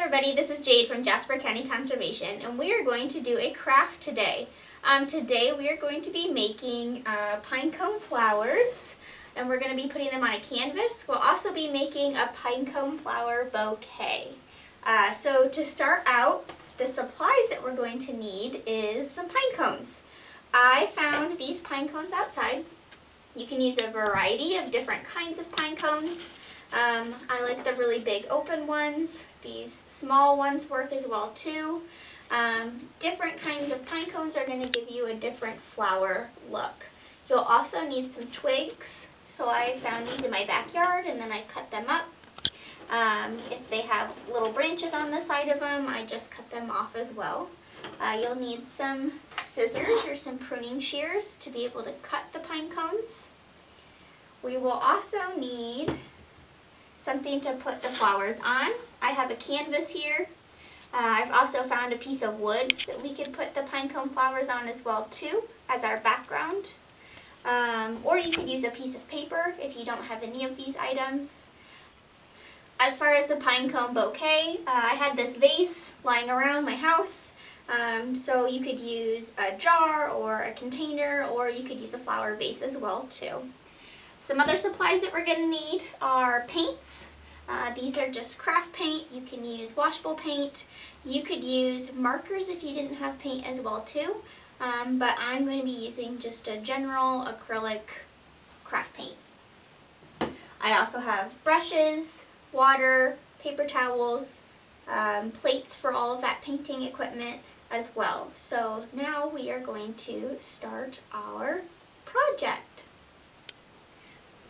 everybody, this is Jade from Jasper County Conservation, and we are going to do a craft today. Today we are going to be making pine cone flowers, and we're going to be putting them on a canvas. We'll also be making a pine cone flower bouquet. So to start out, the supplies that we're going to need is some pine cones. I found these pine cones outside. You can use a variety of different kinds of pine cones. I like the really big open ones. These small ones work as well too. Different kinds of pine cones are going to give you a different flower look. You'll also need some twigs. So I found these in my backyard and then I cut them up. If they have little branches on the side of them, I just cut them off as well. You'll need some scissors or some pruning shears to be able to cut the pine cones. We will also need something to put the flowers on. I have a canvas here. I've also found a piece of wood that we could put the pine cone flowers on as well too, as our background. Or you could use a piece of paper if you don't have any of these items. As far as the pine cone bouquet, I had this vase lying around my house. So you could use a jar or a container, or you could use a flower vase as well too. Some other supplies that we're going to need are paints. These are just craft paint. You can use washable paint. You could use markers if you didn't have paint as well too. But I'm going to be using just a general acrylic craft paint. I also have brushes, water, paper towels, plates for all of that painting equipment as well. So now we are going to start our project.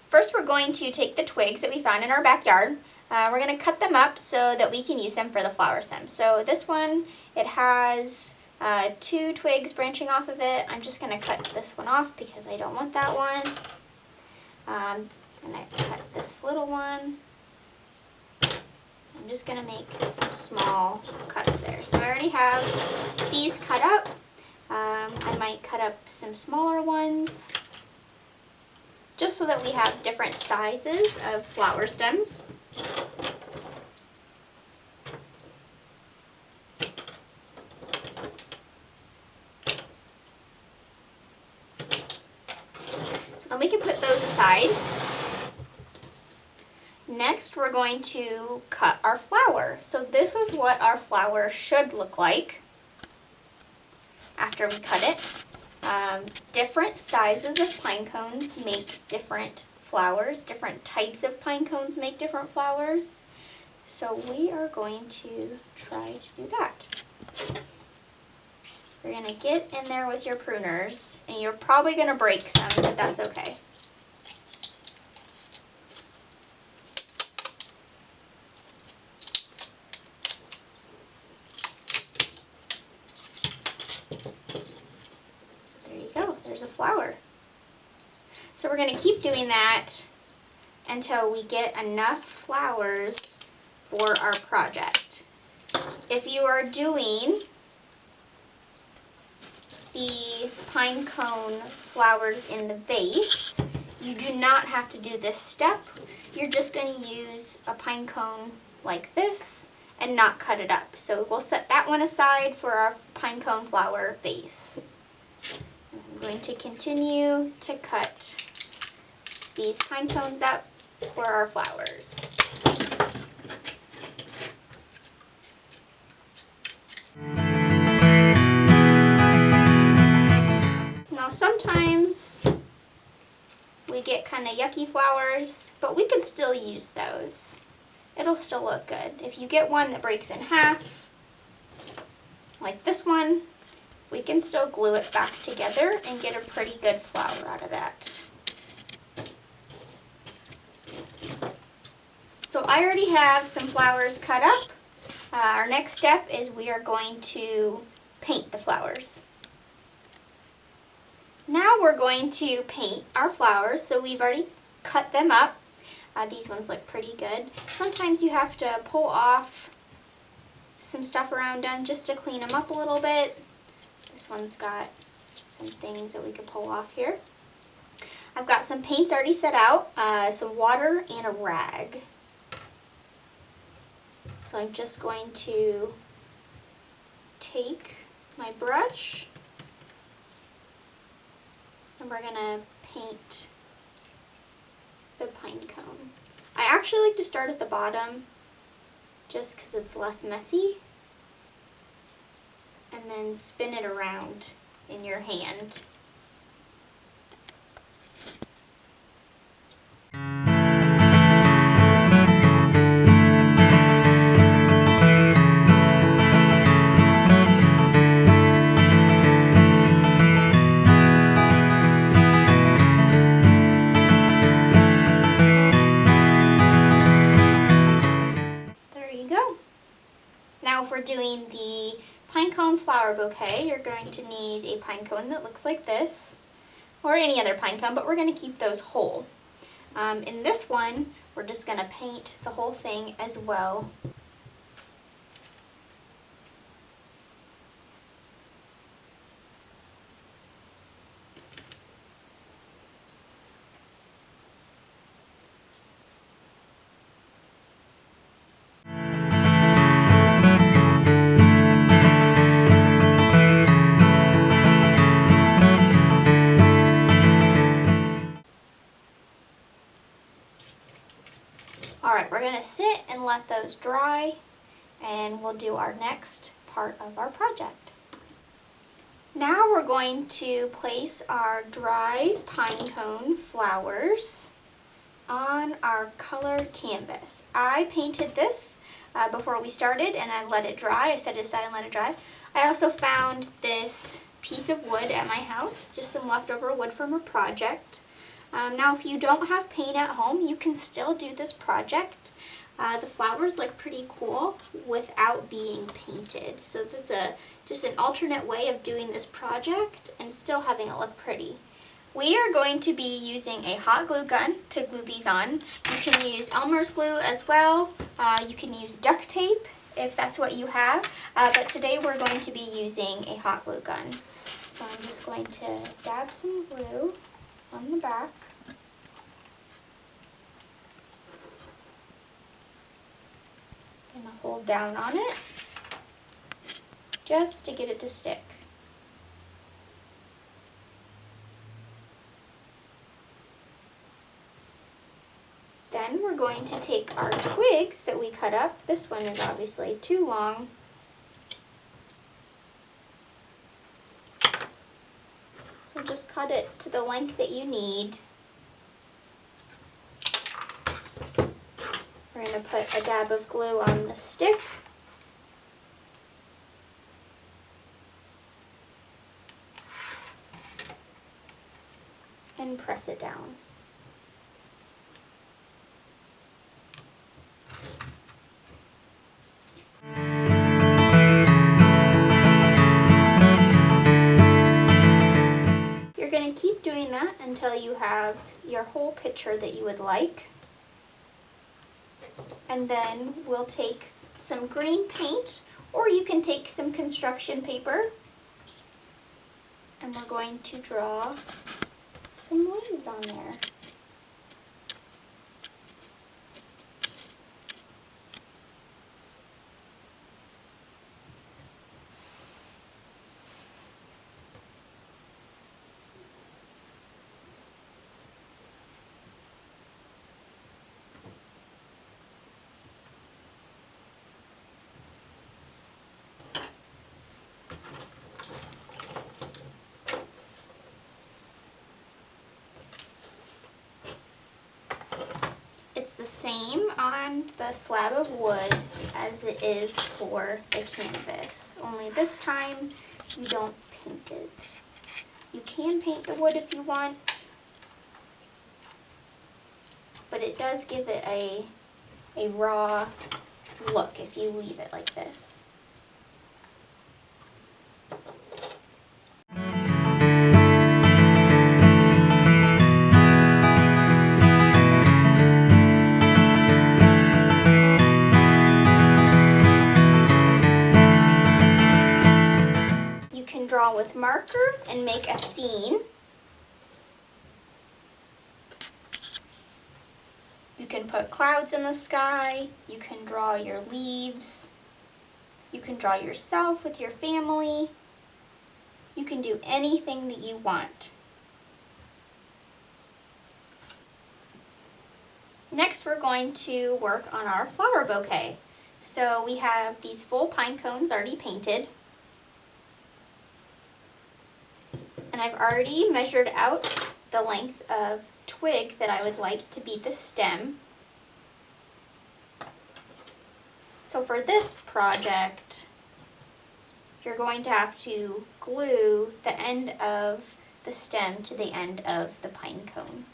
First, we're going to take the twigs that we found in our backyard. We're going to cut them up so that we can use them for the flower stem. So this one, it has 2 twigs branching off of it. I'm just going to cut this one off because I don't want that one. And I cut this little one. I'm just going to make some small cuts there. So I already have these cut up. I might cut up some smaller ones, just so that we have different sizes of flower stems. So then we can put those aside. Next, we're going to cut our flower. So this is what our flower should look like after we cut it. Different sizes of pine cones make different flowers. Different types of pine cones make different flowers. So we are going to try to do that. You're going to get in there with your pruners, and you're probably going to break some, but that's okay. There's a flower. So we're going to keep doing that until we get enough flowers for our project. If you are doing the pine cone flowers in the vase, you do not have to do this step. You're just going to use a pine cone like this and not cut it up. So we'll set that one aside for our pine cone flower vase. I'm going to continue to cut these pine cones up for our flowers. Now sometimes we get kind of yucky flowers, but we can still use those. It'll still look good. If you get one that breaks in half, like this one, we can still glue it back together and get a pretty good flower out of that. So I already have some flowers cut up. Our next step is we are going to paint the flowers. Now we're going to paint our flowers. So we've already cut them up. These ones look pretty good. Sometimes you have to pull off some stuff around them just to clean them up a little bit. This one's got some things that we could pull off here. I've got some paints already set out, some water and a rag. So I'm just going to take my brush and we're gonna paint the pine cone. I actually like to start at the bottom just because it's less messy, and then spin it around in your hand. Now if we're doing the pine cone flower bouquet, you're going to need a pine cone that looks like this, or any other pine cone, but we're going to keep those whole. In this one, we're just going to paint the whole thing as well. Alright, we're going to sit and let those dry, and we'll do our next part of our project. Now we're going to place our dry pine cone flowers on our colored canvas. I painted this before we started and I let it dry. I set it aside and let it dry. I also found this piece of wood at my house, just some leftover wood from a project. Now if you don't have paint at home, you can still do this project. The flowers look pretty cool without being painted. So that's just an alternate way of doing this project and still having it look pretty. We are going to be using a hot glue gun to glue these on. You can use Elmer's glue as well. You can use duct tape if that's what you have. But today we're going to be using a hot glue gun. So I'm just going to dab some glue on the back. Gonna hold down on it just to get it to stick. Then we're going to take our twigs that we cut up. This one is obviously too long. So just cut it to the length that you need. We're going to put a dab of glue on the stick. And press it down. You're going to keep doing that until you have your whole picture that you would like. And then we'll take some green paint, or you can take some construction paper, and we're going to draw some leaves on there. It's the same on the slab of wood as it is for the canvas, only this time you don't paint it. You can paint the wood if you want, but it does give it a raw look if you leave it like this. Draw with marker and make a scene. You can put clouds in the sky, you can draw your leaves, you can draw yourself with your family, you can do anything that you want. Next, we're going to work on our flower bouquet. So we have these full pine cones already painted. And I've already measured out the length of twig that I would like to be the stem. So for this project, you're going to have to glue the end of the stem to the end of the pine cone.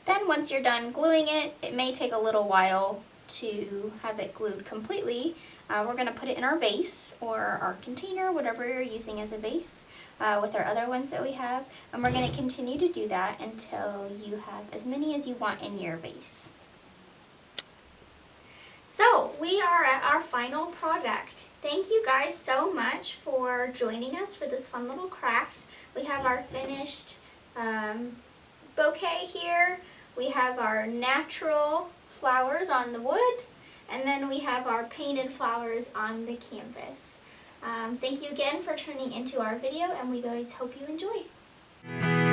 Then once you're done gluing it, it may take a little while to have it glued completely. We're going to put it in our vase or our container, whatever you're using as a vase, with our other ones that we have. And we're going to continue to do that until you have as many as you want in your vase. So we are at our final product. Thank you guys so much for joining us for this fun little craft. We have our finished bouquet here. We have our natural flowers on the wood, and then we have our painted flowers on the canvas. Thank you again for tuning into our video, and we guys hope you enjoy.